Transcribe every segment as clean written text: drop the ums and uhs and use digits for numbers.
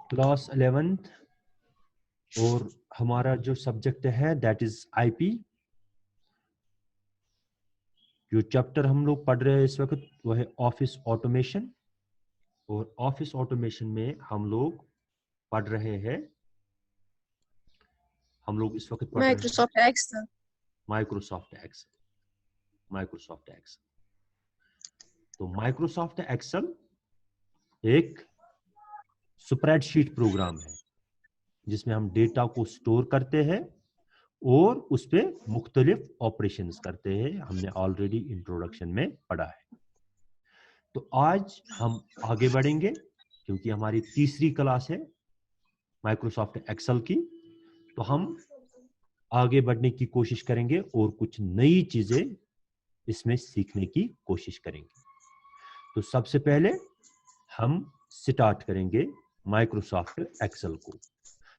Class 11th और हमारा जो सब्जेक्ट है दैट इज आईपी। जो चैप्टर हम लोग पढ़ रहे हैं इस वक्त वो है ऑफिस ऑटोमेशन, और ऑफिस ऑटोमेशन में हम लोग पढ़ रहे हैं, हम लोग इस वक्त पढ़ रहे हैं Microsoft Excel. Microsoft Excel. Microsoft Excel, तो माइक्रोसॉफ्ट एक्सेल एक स्प्रेडशीट प्रोग्राम है जिसमें हम डेटा को स्टोर करते हैं और उस पर मुख्तलिफ ऑपरेशंस करते हैं। हमने ऑलरेडी इंट्रोडक्शन में पढ़ा है। तो आज हम आगे बढ़ेंगे क्योंकि हमारी तीसरी क्लास है माइक्रोसॉफ्ट एक्सेल की, तो हम आगे बढ़ने की कोशिश करेंगे और कुछ नई चीजें इसमें सीखने की कोशिश करेंगे। तो सबसे पहले हम स्टार्ट करेंगे माइक्रोसॉफ्ट एक्सेल को।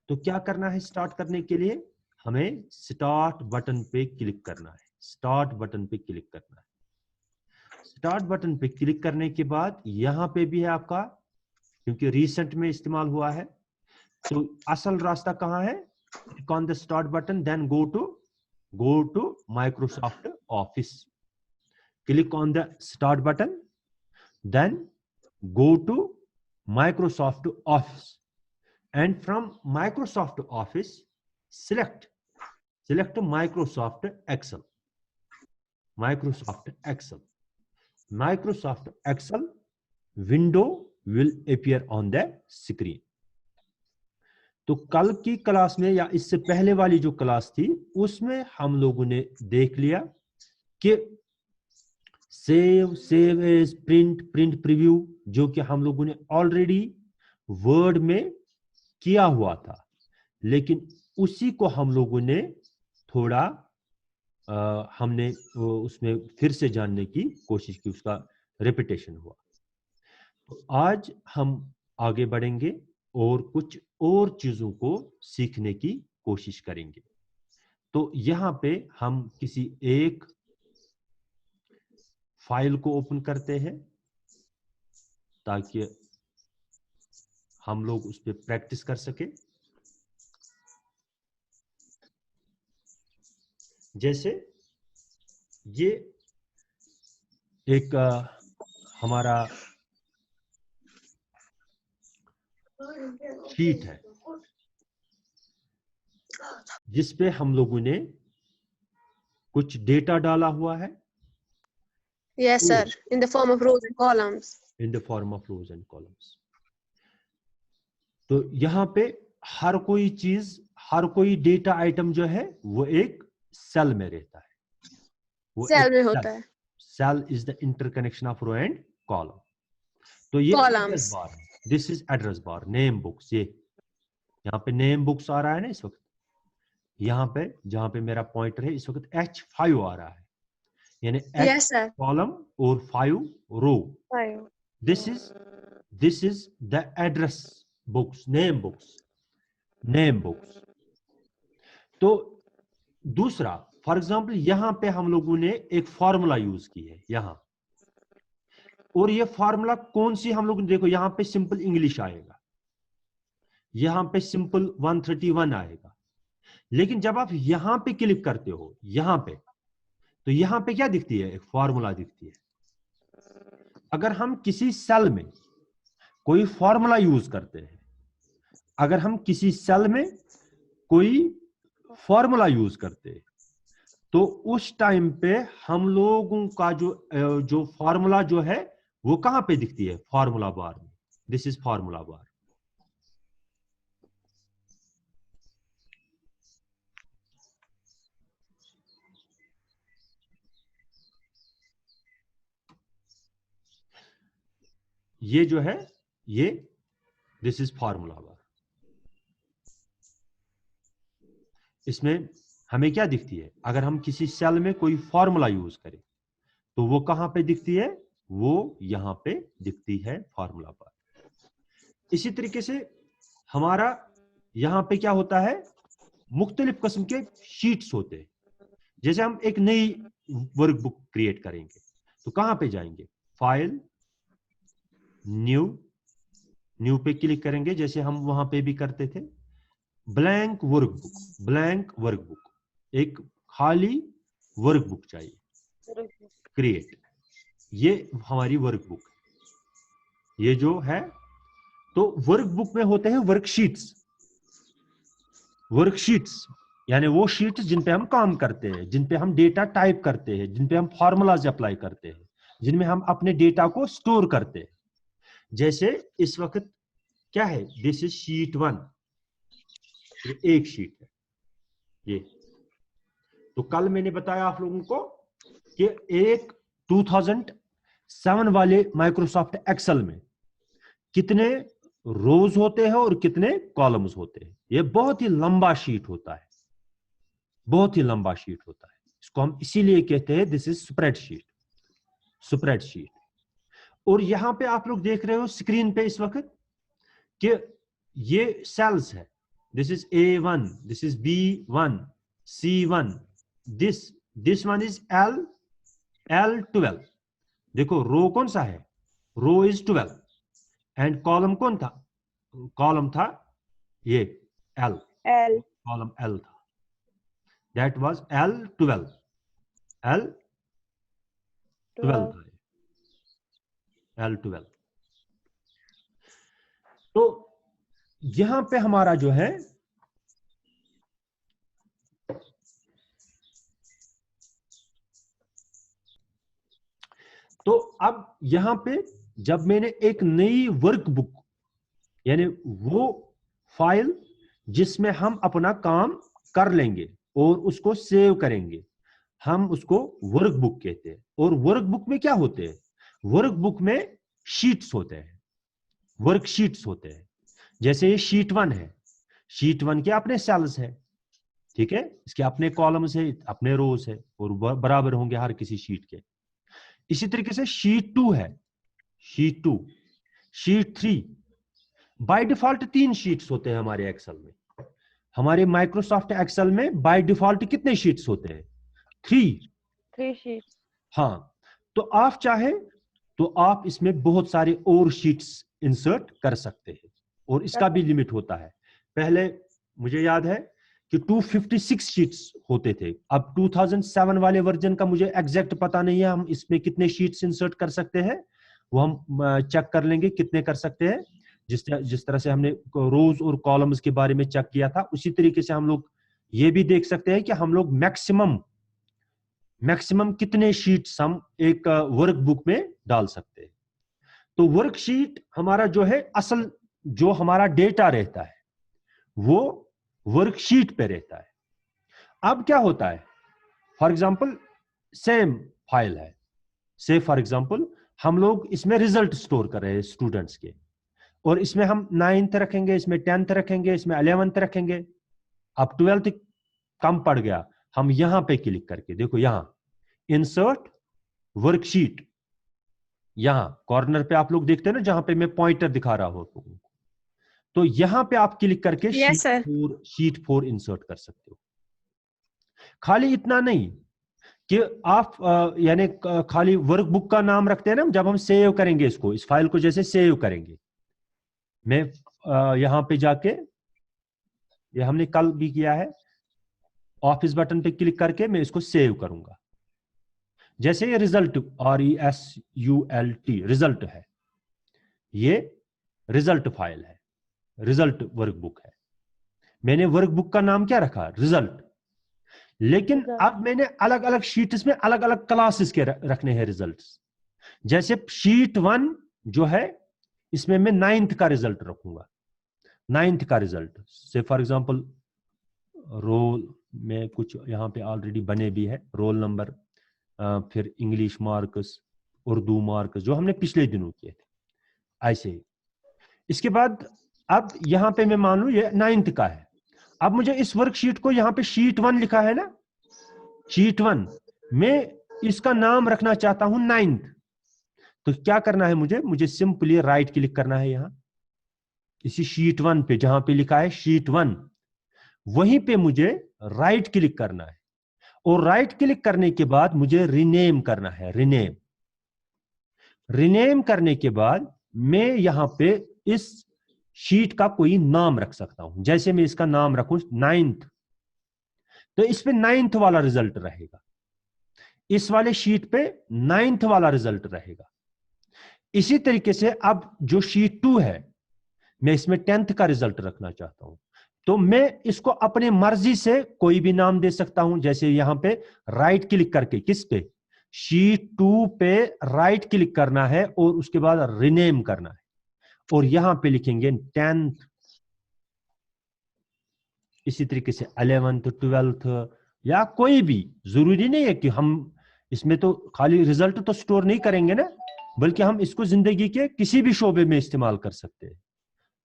तो क्या करना है स्टार्ट करने के लिए? हमें स्टार्ट बटन पे क्लिक करना है। स्टार्ट बटन पे क्लिक करना है। स्टार्ट बटन पे क्लिक करने के बाद यहां पे भी है आपका, क्योंकि रिसेंट में इस्तेमाल हुआ है, तो असल रास्ता कहां है? Click on the start button, then go to Microsoft Office. Click on the start button, then go to Microsoft Office, and from Microsoft Office select Microsoft Excel. Microsoft Excel. Microsoft Excel window will appear on the screen. तो कल की class में या इससे पहले वाली जो class थी उसमें हम लोगों ने देख लिया कि सेव एज, प्रिंट प्रीव्यू, जो कि हम लोगों ने ऑलरेडी वर्ड में किया हुआ था, लेकिन उसी को हम लोगों ने थोड़ा हमने उसमें फिर से जानने की कोशिश की, उसका रिपीटेशन हुआ। तो आज हम आगे बढ़ेंगे और कुछ और चीजों को सीखने की कोशिश करेंगे। तो यहां पे हम किसी एक फाइल को ओपन करते हैं ताकि हम लोग उस पर प्रैक्टिस कर सके। जैसे ये एक हमारा शीट है जिसपे हम लोगों ने कुछ डेटा डाला हुआ है। Yes, sir. In the form of rows and columns. In the form of rose and columns. तो यहां पे हर कोई चीज, हर कोई डेटा आइटम जो है वो एक सेल में रहता है। वो सेल में होता है। Cell is the interconnection of row and column. तो ये एड्रेस बार है, this is address bar. Name books, ये यहाँ पे नेम बुक्स आ रहा है ना इस वक्त, यहाँ पे जहां पे मेरा पॉइंटर है इस वक्त H5 आ रहा है, यानी H कॉलम और 5 row. This is the address books, name books. तो दूसरा, फॉर एग्जांपल यहां पे हम लोगों ने एक फॉर्मूला यूज की है यहां, और ये फॉर्मूला कौन सी हम लोग, देखो यहां पे सिंपल इंग्लिश आएगा, यहां पे सिंपल 131 आएगा, लेकिन जब आप यहां पे क्लिक करते हो यहां पे, तो यहां पे क्या दिखती है? एक फॉर्मूला दिखती है। अगर हम किसी सेल में कोई फॉर्मूला यूज करते हैं, अगर हम किसी सेल में कोई फॉर्मूला यूज करते हैं, तो उस टाइम पे हम लोगों का जो फॉर्मूला जो है वो कहां पे दिखती है? फॉर्मूला बार में। This is formula bar. ये जो है ये दिस इज फॉर्मूला बार। इसमें हमें क्या दिखती है? अगर हम किसी सेल में कोई फॉर्मूला यूज करें तो वो कहां पे दिखती है? वो यहां पे दिखती है, फॉर्मूला बार। इसी तरीके से हमारा यहां पे क्या होता है? मुख्तलिफ किस्म के शीट्स होते हैं। जैसे हम एक नई वर्कबुक क्रिएट करेंगे तो कहां पे जाएंगे? फाइल, न्यू, न्यू पे क्लिक करेंगे जैसे हम वहां पे भी करते थे। ब्लैंक वर्कबुक, ब्लैंक वर्कबुक, एक खाली वर्कबुक चाहिए, क्रिएट। ये हमारी वर्कबुक, ये जो है, तो वर्कबुक में होते हैं वर्कशीट्स। वर्कशीट्स यानी वो शीट्स जिन पे हम काम करते हैं, जिन पे हम डेटा टाइप करते हैं, जिन पे हम फॉर्मूलाज अप्लाई करते हैं, जिनमें हम अपने डेटा को स्टोर करते हैं। जैसे इस वक्त क्या है, दिस इज शीट 1, ये एक शीट है ये। तो कल मैंने बताया आप लोगों को कि एक 2007 वाले माइक्रोसॉफ्ट एक्सेल में कितने रोज होते हैं और कितने कॉलम्स होते हैं। ये बहुत ही लंबा शीट होता है, बहुत ही लंबा शीट होता है। इसको हम इसीलिए कहते हैं दिस इज स्प्रेडशीट, स्प्रेडशीट। और यहां पे आप लोग देख रहे हो स्क्रीन पे इस वक्त कि ये सेल्स है। This is A1, this is B1, C1, this one is L12। देखो रो कौन सा है, रो इज 12 एंड कॉलम कौन था, कॉलम था ये L, कॉलम L था, दैट वाज L12, L12 था, L12। तो यहां पे हमारा जो है तो अब यहां पे जब मैंने एक नई वर्कबुक यानी वो फाइल जिसमें हम अपना काम कर लेंगे और उसको सेव करेंगे, हम उसको वर्कबुक कहते हैं। और वर्कबुक में क्या होते हैं, वर्कबुक में शीट्स होते हैं, वर्कशीट्स होते हैं। जैसे ये शीट 1 है, शीट 1 के अपने सेल्स है, ठीक है, इसके अपने कॉलम्स है, अपने रोज है और बराबर होंगे हर किसी शीट के। इसी तरीके से शीट 2 है, sheet 2, sheet 3। By default 3 sheets होते हैं हमारे एक्सेल में। हमारे माइक्रोसॉफ्ट एक्सेल में बाय डिफॉल्ट कितने शीट्स होते हैं, 3 शीट्स। हाँ, तो आप चाहे तो आप इसमें बहुत सारे और शीट्स इंसर्ट कर सकते हैं और इसका भी लिमिट होता है। पहले मुझे याद है कि 256 शीट्स होते थे। अब 2007 वाले वर्जन का मुझे एग्जैक्ट पता नहीं है, हम इसमें कितने शीट्स इंसर्ट कर सकते हैं वो हम चेक कर लेंगे कितने कर सकते हैं। जिस तरह से हमने रोज और कॉलम्स के बारे में चेक किया था, उसी तरीके से हम लोग ये भी देख सकते हैं कि हम लोग मैक्सिमम कितने शीट्स हम एक वर्कबुक में डाल सकते हैं। तो वर्कशीट हमारा जो है, असल जो हमारा डेटा रहता है वो वर्कशीट पे रहता है। अब क्या होता है, फॉर एग्जांपल सेम फाइल है, से फॉर एग्जांपल हम लोग इसमें रिजल्ट स्टोर कर रहे हैं स्टूडेंट्स के, और इसमें हम 9th रखेंगे, इसमें 10th रखेंगे, इसमें 11th रखेंगे। अब 12th कम पड़ गया, हम यहां पे क्लिक करके देखो, यहां इंसर्ट वर्कशीट, यहां कॉर्नर पे आप लोग देखते हैं ना जहां पे मैं पॉइंटर दिखा रहा हूं, तो यहां पे आप क्लिक करके शीट 4 इंसर्ट कर सकते हो। खाली इतना नहीं कि आप यानी खाली वर्कबुक का नाम रखते हैं ना, जब हम सेव करेंगे इसको, इस फाइल को जैसे सेव करेंगे, मैं यहां पे जाके, ये हमने कल भी किया है, ऑफिस बटन पे क्लिक करके मैं इसको सेव करूंगा। जैसे ये रिजल्ट, RESULT रिजल्ट है, ये रिजल्ट फाइल है, रिजल्ट वर्कबुक है। मैंने वर्कबुक का नाम क्या रखा, रिजल्ट। लेकिन अब मैंने अलग अलग शीट्स में अलग अलग क्लासेस के रखने हैं रिजल्ट्स। जैसे शीट 1 जो है, इसमें मैं 9th का रिजल्ट रखूंगा, 9th का रिजल्ट से फॉर एग्जांपल रोल में कुछ यहां पे ऑलरेडी बने भी है, रोल नंबर, फिर इंग्लिश मार्क्स, उर्दू मार्क्स जो हमने पिछले दिनों किए थे, ऐसे ही। इसके बाद अब यहां पे मैं मान लू ये 9th का है, अब मुझे इस वर्कशीट को, यहां पे शीट 1 लिखा है ना, शीट 1 मैं इसका नाम रखना चाहता हूं 9th। तो क्या करना है, मुझे सिंपली राइट क्लिक करना है यहां इसी शीट 1 पे, जहां पे लिखा है शीट 1, वहीं पे मुझे राइट क्लिक करना है। और राइट क्लिक करने के बाद मुझे रीनेम करना है, रीनेम करने के बाद मैं यहां पे इस शीट का कोई नाम रख सकता हूं। जैसे मैं इसका नाम रखूं 9th, तो इस पे 9th वाला रिजल्ट रहेगा, इस वाले शीट पे 9th वाला रिजल्ट रहेगा। इसी तरीके से अब जो शीट 2 है, मैं इसमें 10th का रिजल्ट रखना चाहता हूं, तो मैं इसको अपने मर्जी से कोई भी नाम दे सकता हूं। जैसे यहां पे राइट क्लिक करके, किस पे, शीट 2 पे राइट क्लिक करना है और उसके बाद रिनेम करना है, और यहां पे लिखेंगे 10th। इसी तरीके से 11th 12th, या कोई भी, जरूरी नहीं है कि हम इसमें तो खाली रिजल्ट तो स्टोर नहीं करेंगे ना, बल्कि हम इसको जिंदगी के किसी भी शोबे में इस्तेमाल कर सकते हैं।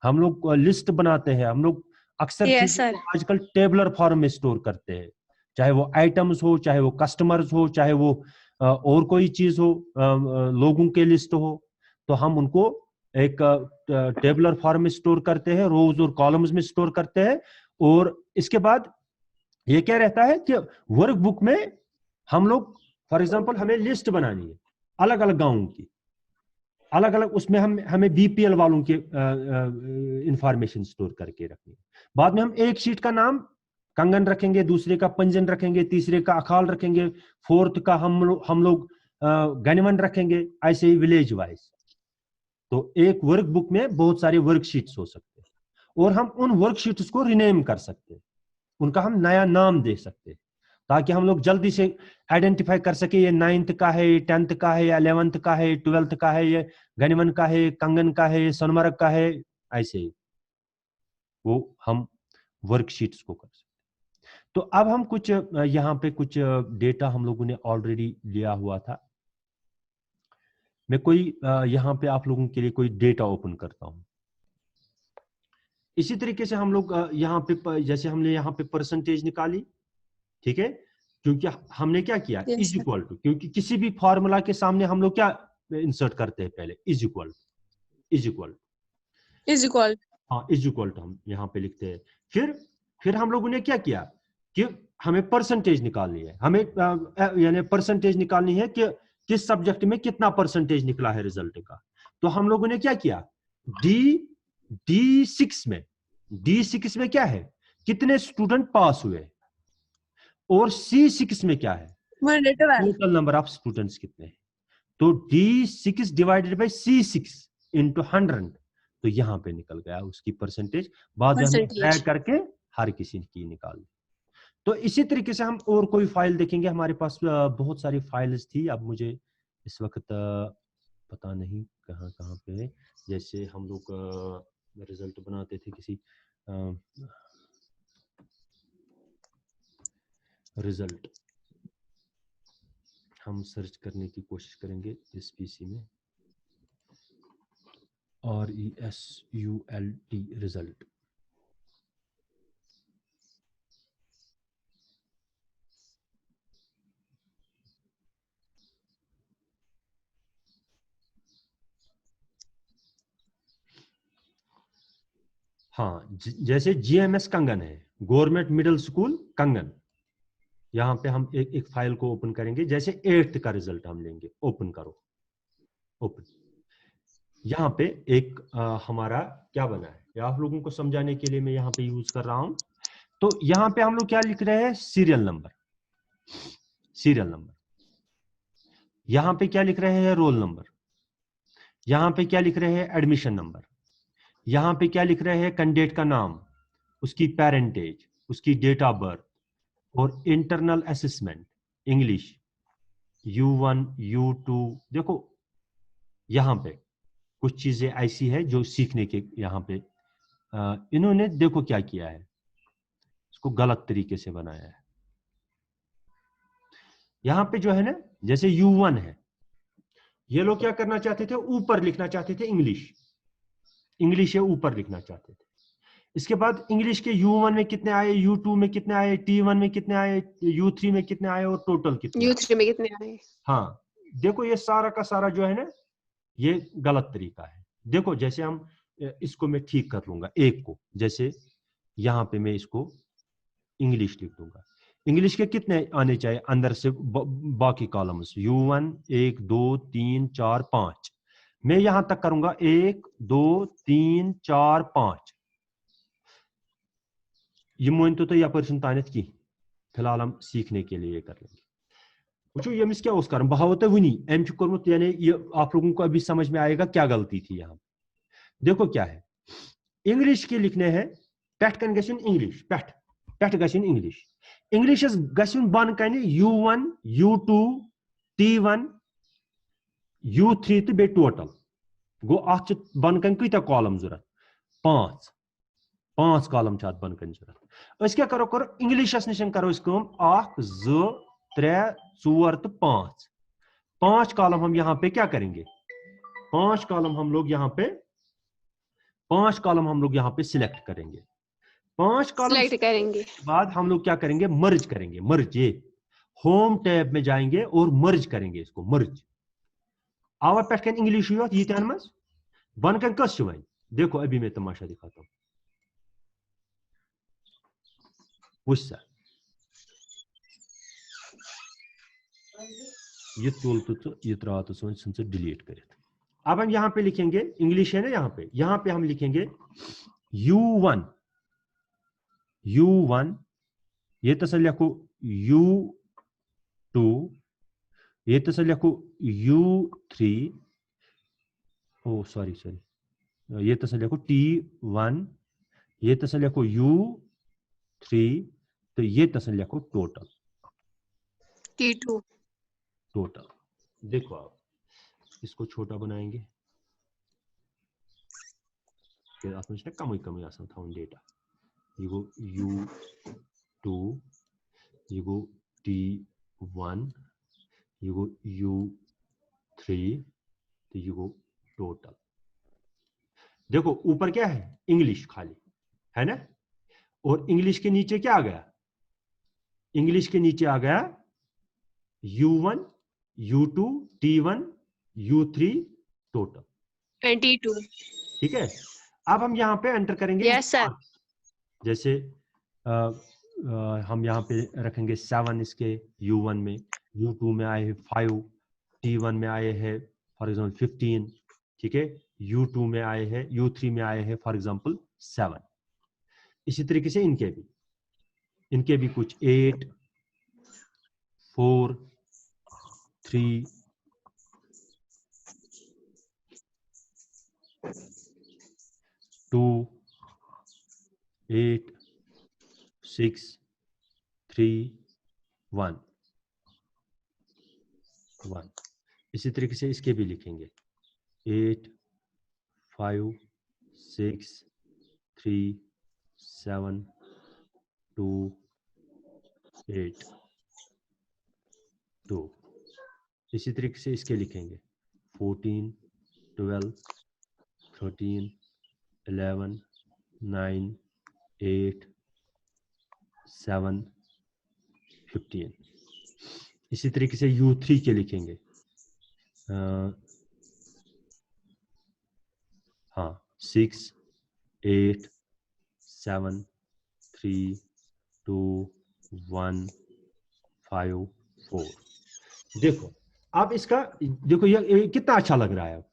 हम लोग लिस्ट बनाते हैं, हम लोग अक्सर Yes, चीजों sir. को आजकल टेबलर फॉर्म में स्टोर करते हैं, चाहे वो आइटम्स हो, चाहे वो कस्टमर्स हो, चाहे वो और कोई चीज हो, लोगों के लिस्ट हो, तो हम उनको एक टेबलर फॉर्म में स्टोर करते हैं, रोज और कॉलम्स में स्टोर करते हैं। और इसके बाद ये क्या रहता है कि वर्क बुक में हम लोग, फॉर एग्जांपल हमें लिस्ट बनानी है अलग अलग गांवों की, अलग अलग, उसमें हमें बीपीएल वालों के इंफॉर्मेशन स्टोर करके रखनी है। बाद में हम एक शीट का नाम कंगन रखेंगे, दूसरे का पंजन रखेंगे, तीसरे का अखाल रखेंगे, फोर्थ का हम लोग गणवन रखेंगे, ऐसे ही विलेज वाइज। तो एक वर्क बुक में बहुत सारे वर्कशीट्स हो सकते हैं, और हम उन वर्कशीट्स को रिनेम कर सकते हैं, उनका हम नया नाम दे सकते हैं, ताकि हम लोग जल्दी से आइडेंटिफाई कर सके ये 9th का है, 10th का है, 11th का है, 12th का है, ये गणिमन का है, कंगन का है, सोनमर्ग का है, ऐसे ही वो हम वर्कशीट्स को कर सकते हैं। तो अब हम कुछ यहाँ पे कुछ डेटा हम लोगों ने ऑलरेडी लिया हुआ था। मैं कोई यहाँ पे आप लोगों के लिए कोई डेटा ओपन करता हूं। इसी तरीके से हम लोग यहाँ पे, जैसे हमने यहाँ पे परसेंटेज निकाली, ठीक है, क्योंकि हमने क्या किया, Yes, is sir. Equal to, क्योंकि किसी भी फॉर्मूला के सामने हम लोग क्या इंसर्ट करते हैं, पहले is equal, is equal, Is equal. हाँ इज इक्वल टू हम यहाँ पे लिखते हैं। फिर हम लोगों ने क्या किया कि हमें परसेंटेज निकालनी है, हमें यानी परसेंटेज निकालनी है कि किस सब्जेक्ट में कितना परसेंटेज निकला है रिजल्ट का। तो हम लोगों ने क्या किया, D6 में क्या है, कितने स्टूडेंट पास हुए, और C6 में क्या है, टोटल नंबर ऑफ स्टूडेंट्स कितने हैं। तो D6 divided by C6 into 100, तो यहां पे निकल गया उसकी परसेंटेज। बाद में हमने ड्रैग करके हर किसी की निकाल दी। तो इसी तरीके से हम और कोई फाइल देखेंगे, हमारे पास बहुत सारी फाइल्स थी, अब मुझे इस वक्त पता नहीं कहाँ कहाँ पे है। जैसे हम लोग रिजल्ट बनाते थे किसी रिजल्ट, हम सर्च करने की कोशिश करेंगे इस पीसी में, RESULT रिजल्ट। हाँ, जैसे GMS कंगन है, गवर्नमेंट मिडिल स्कूल कंगन, यहाँ पे हम एक फाइल को ओपन करेंगे। जैसे 8th का रिजल्ट हम लेंगे, ओपन करो, ओपन। यहाँ पे एक हमारा क्या बना है, या आप लोगों को समझाने के लिए मैं यहाँ पे यूज कर रहा हूं। तो यहाँ पे हम लोग क्या लिख रहे हैं, सीरियल नंबर, सीरियल नंबर। यहाँ पे क्या लिख रहे हैं, रोल नंबर। यहाँ पे क्या लिख रहे हैं, एडमिशन नंबर। यहाँ पे क्या लिख रहे हैं, कैंडिडेट का नाम, उसकी पेरेंटेज, उसकी डेट ऑफ बर्थ, और internal assessment English U1 U2। देखो यहाँ पे कुछ चीजें ऐसी है जो सीखने के, यहाँ पे इन्होंने देखो क्या किया है, इसको गलत तरीके से बनाया है। यहाँ पे जो है ना, जैसे U1 है, ये लोग क्या करना चाहते थे, ऊपर लिखना चाहते थे, इंग्लिश, इंग्लिश ये ऊपर लिखना चाहते थे। इसके बाद इंग्लिश के U1 में कितने आए, U2 में कितने आए, T1 में कितने आए, U3 में कितने आए, और टोटल कितने U3 में कितने आए। हाँ, देखो ये सारा का सारा जो है ना, ये गलत तरीका है। देखो जैसे हम इसको मैं ठीक कर लूंगा, एक को, जैसे यहाँ पे मैं इसको इंग्लिश लिख दूंगा। इंग्लिश के कितने आने चाहिए अंदर से, बाकी कॉलम्स U1 1 2 3 4 5, मैं यहां तक करूंगा 1 2 3 4 5 ये मान तो यपर तानत की फिलहाल हम सीखने के लिए ये कर लेंगे। वो यमिस क्या कर बहाव तो वनी अम कोर्मुत यानी ये आप लोगों को अभी समझ में आएगा क्या गलती थी यहाँ। देखो क्या है इंग्लिश के लिखने हैं पेट कन गन इंग्लिश पेट गन इंग्लिश इंग्लिश गन बन कन U1 U2 T1 U3 तो बे टोटल गो अत बन कन कत कॉलम जरूरत 5 कॉलम बन कन जरूरत क्या करो इंग्लिशस निश करो 1 2 3 4 तो 5 कॉलम हम यहाँ पे क्या करेंगे 5 कॉलम हम लोग यहाँ पे 5 कॉलम हम लोग यहाँ पे सिलेक्ट करेंगे। 5 कॉलम सिलेक्ट करेंगे बाद हम लोग क्या करेंगे मर्ज करेंगे। मर्ज ये होम टैब में जाएंगे और मर्ज करेंगे इसको मर्ज आवा पे इंग्लिश ये मज बन कन कस वन देखो अभी मैं तमाशा दिखाता हूँ वुच सा ये तुल तो ये त्रा तो सोच डिलीट कर। अब हम यहाँ पे लिखेंगे इंग्लिश है ना यहाँ पे हम लिखेंगे U1 ये तसा लिखो U2 ये तसा लिखो U3 ओ सॉरी ये तसा लिखो T1 ये तसा लिखो U3 तो ये तसा लिखो टोटल T2 टोटल। देखो आप इसको छोटा बनाएंगे कम डेटा ये गो U2 ये गो T1 ये गो U3 तो ये गो टोटल। देखो ऊपर क्या है इंग्लिश खाली है ना और इंग्लिश के नीचे क्या आ गया इंग्लिश के नीचे आ गया U1 U2 T1 U3 total 22 ठीक है। अब हम यहाँ पे एंटर करेंगे यस सर जैसे हम यहाँ पे रखेंगे 7 इसके U1 में U2 में आए हैं 5 T1 में आए हैं फॉर एग्जाम्पल 15 ठीक है U2 में आए हैं U3 में आए हैं फॉर एग्जाम्पल 7। इसी तरीके से इनके भी कुछ 8 4 3 2 8 6 3 1 1। इसी तरीके से इसके भी लिखेंगे 8 5 6 3 7 2 8 2। इसी तरीके से इसके लिखेंगे 14 12 13 11 9 8 7 15। इसी तरीके से U3 के लिखेंगे हाँ 6 8 7 3 2 1 5 4। देखो आप इसका देखो ये कितना अच्छा लग रहा है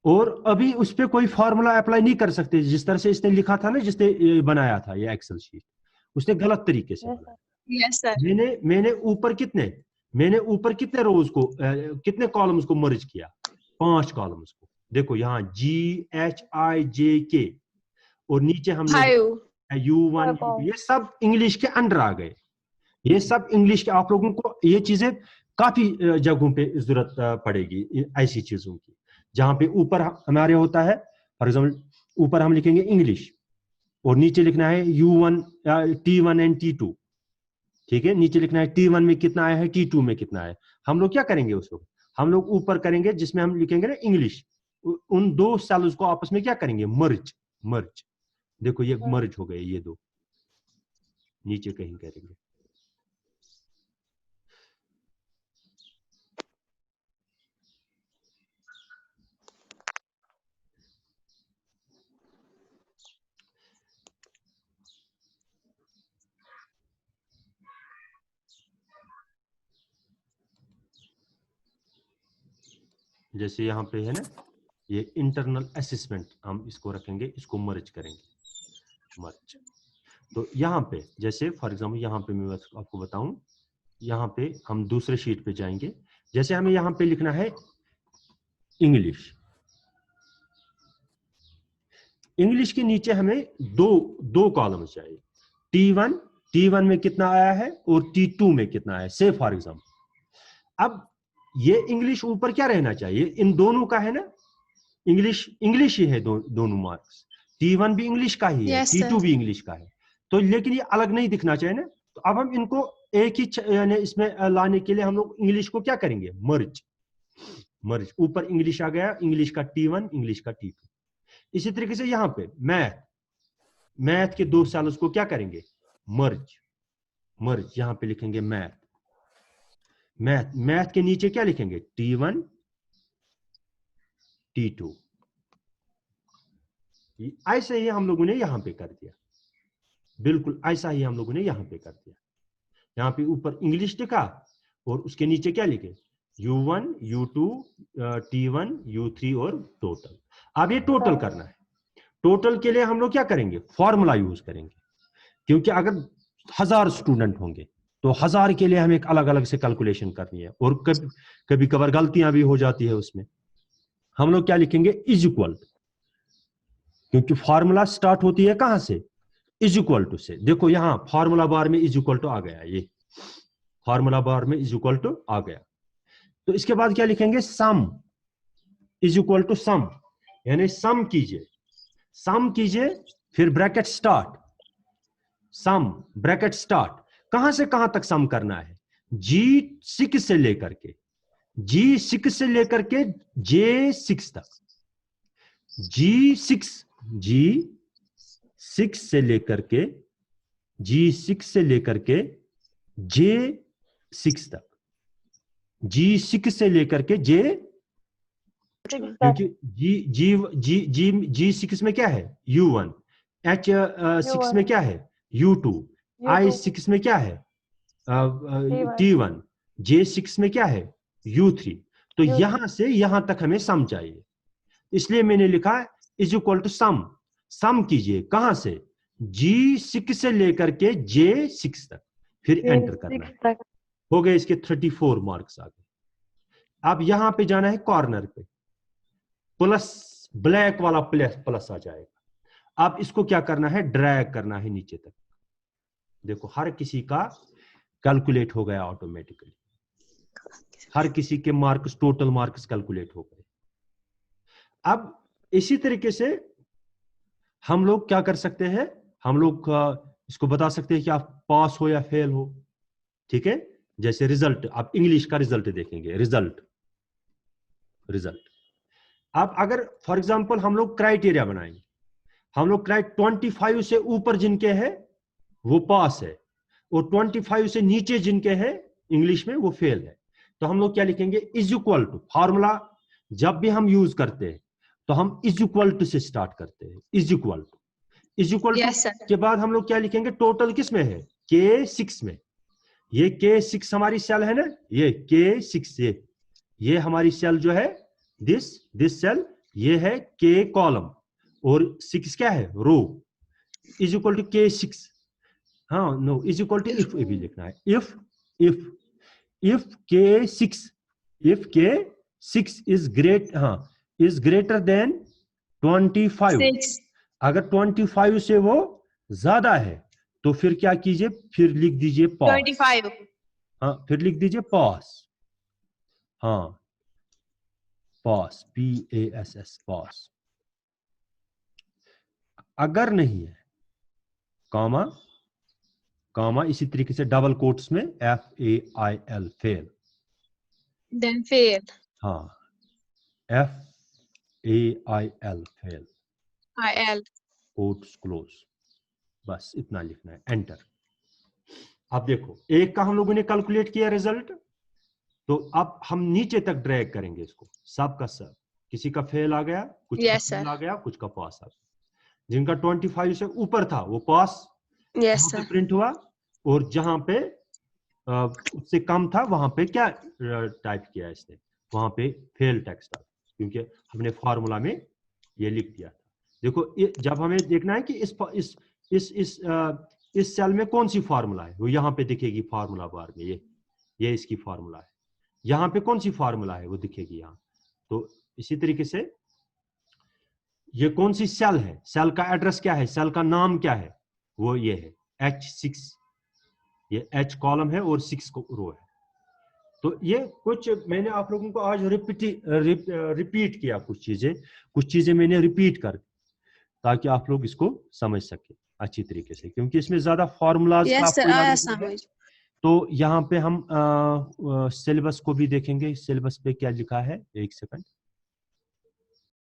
और अभी उस पर कोई फॉर्मूला अप्लाई नहीं कर सकते जिस तरह से इसने लिखा था ना जिसने बनाया था ये एक्सेल शीट उसने गलत तरीके से बनाया। यस सर मैंने ऊपर कितने रोज को कितने कॉलम्स को मर्ज किया 5 कॉलम्स को। देखो यहाँ GHIJK और नीचे हमने U1 U2 ये सब इंग्लिश के अंडर आ गए। ये सब इंग्लिश के आप लोगों को ये चीजें काफी जगहों पे जरूरत पड़ेगी ऐसी चीजों की जहां पे ऊपर हमारे होता है फॉर एग्जाम्पल ऊपर हम लिखेंगे इंग्लिश और नीचे लिखना है U1 T1 एंड T2 ठीक है। नीचे लिखना है T1 में कितना आया है T2 में कितना है। हम लोग क्या करेंगे उसको हम लोग ऊपर करेंगे जिसमें हम लिखेंगे ना इंग्लिश उन दो सेल्स को आपस में क्या करेंगे मर्ज। देखो ये मर्ज हो गए ये दो नीचे कहीं करेंगे। जैसे यहाँ पे है ना ये इंटरनल असेसमेंट हम इसको रखेंगे, इसको मर्ज करेंगे, मर्ज। तो यहाँ पे जैसे फॉर एग्जांपल यहाँ पे मैं आपको बताऊं, यहाँ पे हम दूसरे शीट पे जाएंगे। जैसे हमें यहाँ पे लिखना है इंग्लिश, इंग्लिश के नीचे हमें दो कॉलम चाहिए, T1 में कितना आया है और T2 में कितना है, से फॉर एग्जांपल। अब ये इंग्लिश ऊपर क्या रहना चाहिए, इन दोनों का है ना, इंग्लिश ही है, दोनों मार्क्स, T1 भी इंग्लिश का ही है, Yes, T2 sir. भी इंग्लिश का है, तो लेकिन ये अलग नहीं दिखना चाहिए ना। तो अब हम इनको एक ही यानी इसमें लाने के लिए हम लोग इंग्लिश को क्या करेंगे, मर्ज। ऊपर इंग्लिश आ गया, इंग्लिश का T1, इंग्लिश का T2। इसी तरीके से यहाँ पे मैथ के 2 सेल्स को क्या करेंगे, मर्ज। यहाँ पे लिखेंगे मैथ के नीचे क्या लिखेंगे, T1 T2। ऐसे ही हम लोगों ने यहां पे कर दिया, बिल्कुल ऐसा ही हम लोगों ने यहां पे कर दिया। यहाँ पे ऊपर इंग्लिश लिखा और उसके नीचे क्या लिखे, U1 U2 T1 U3 और टोटल। अब ये टोटल करना है, टोटल के लिए हम लोग क्या करेंगे, फॉर्मूला यूज करेंगे, क्योंकि अगर 1000 स्टूडेंट होंगे तो 1000 के लिए हमें एक अलग अलग से कैलकुलेशन करनी है, और कभी कभार गलतियां भी हो जाती है उसमें। हम लोग क्या लिखेंगे, इज इक्वल, क्योंकि फॉर्मूला स्टार्ट होती है कहां से, इज इक्वल टू से। देखो यहां फॉर्मूला बार में इज इक्वल टू आ गया, ये फॉर्मूला बार में इज इक्वल टू आ गया। तो इसके बाद क्या लिखेंगे, सम इज इक्वल टू सम, यानी सम कीजिए, फिर ब्रैकेट स्टार्ट, सम ब्रैकेट स्टार्ट, कहां से कहां तक सम करना है, G6 से लेकर के J6 तक, G6 से लेकर के J6 तक, G6 से लेकर के क्योंकि G6 में क्या है, U1, H6 में क्या है, U2, I6 में क्या है, T1, J6 में क्या है, U3। तो यहां से यहां तक हमें सम चाहिए, इसलिए मैंने लिखा इज इक्वल टू सम कीजिए, कहां से, G6 से लेकर के J6 तक, फिर एंटर करना है। हो गए इसके 34 मार्क्स आ गए। अब यहां पे जाना है कॉर्नर पे, प्लस ब्लैक वाला प्लस आ जाएगा। अब इसको क्या करना है, ड्रैग करना है नीचे तक। देखो हर किसी का कैलकुलेट हो गया ऑटोमेटिकली, हर किसी के मार्क्स, टोटल मार्क्स कैलकुलेट हो गए। अब इसी तरीके से हम लोग क्या कर सकते हैं, हम लोग इसको बता सकते हैं कि आप पास हो या फेल हो, ठीक है। जैसे रिजल्ट, आप इंग्लिश का रिजल्ट देखेंगे, रिजल्ट। अब अगर फॉर एग्जांपल हम लोग क्राइटेरिया बनाएंगे, हम लोग 25 से ऊपर जिनके हैं वो पास है, और 25 से नीचे जिनके हैं इंग्लिश में वो फेल है। तो हम लोग क्या लिखेंगे, इज इक्वल टू, फॉर्मूला जब भी हम यूज करते हैं तो हम इज इक्वल टू से स्टार्ट करते हैं, is equal to Yes, sir. के बाद हम लोग क्या लिखेंगे, टोटल किस में है, K6 में। ये K6 हमारी सेल है ना, ये K6, ये हमारी सेल जो है, दिस सेल, ये है K कॉलम, और 6 क्या है, रो, इज इक्वल टू K6। हाँ no, is equal to if भी लिखना है, if K6 is greater than 25। 6. अगर 25 से वो ज्यादा है तो फिर क्या कीजिए, फिर लिख दीजिए पास। 25. हाँ, फिर लिख दीजिए पास, हाँ पास, PASS, पास। अगर नहीं है, कामा इसी तरीके से डबल कोट्स में FAIL, फेल। Then fail. हाँ, FAIL, fail, IL. Quotes close, बस इतना लिखना है, एंटर। अब देखो एक का हम लोगों ने कैलकुलेट किया रिजल्ट, तो अब हम नीचे तक ड्रैग करेंगे इसको, सब का सब, किसी का फेल आ गया, कुछ का Yes, फेल sir. आ गया, कुछ का पास आ गया। जिनका 25 से ऊपर था वो पास, Yes, पे sir. प्रिंट हुआ, और जहां पे उससे कम था वहां पे क्या टाइप किया इसने, वहां पे फेल टेक्स्ट आ, क्योंकि हमने फॉर्मूला में ये लिख दिया था। देखो जब हमें देखना है कि इस सेल में कौन सी फॉर्मूला है, वो यहाँ पे दिखेगी फॉर्मूला बार में, ये इसकी फॉर्मूला है। यहाँ पे कौन सी फॉर्मूला है वो दिखेगी यहाँ। तो इसी तरीके से ये कौन सी सेल है, सेल का एड्रेस क्या है, सेल का नाम क्या है, वो ये है H6, ये H कॉलम है और 6 रो है। तो ये कुछ मैंने आप लोगों को आज रिपीट किया, कुछ चीजें मैंने रिपीट कर, ताकि आप लोग इसको समझ सके अच्छी तरीके से, क्योंकि इसमें ज्यादा फॉर्मूलाज का Yes, sir. आपको आया याद नहीं है। समझ. तो यहाँ पे हम सिलेबस को भी देखेंगे, सिलेबस पे क्या लिखा है, एक सेकंड।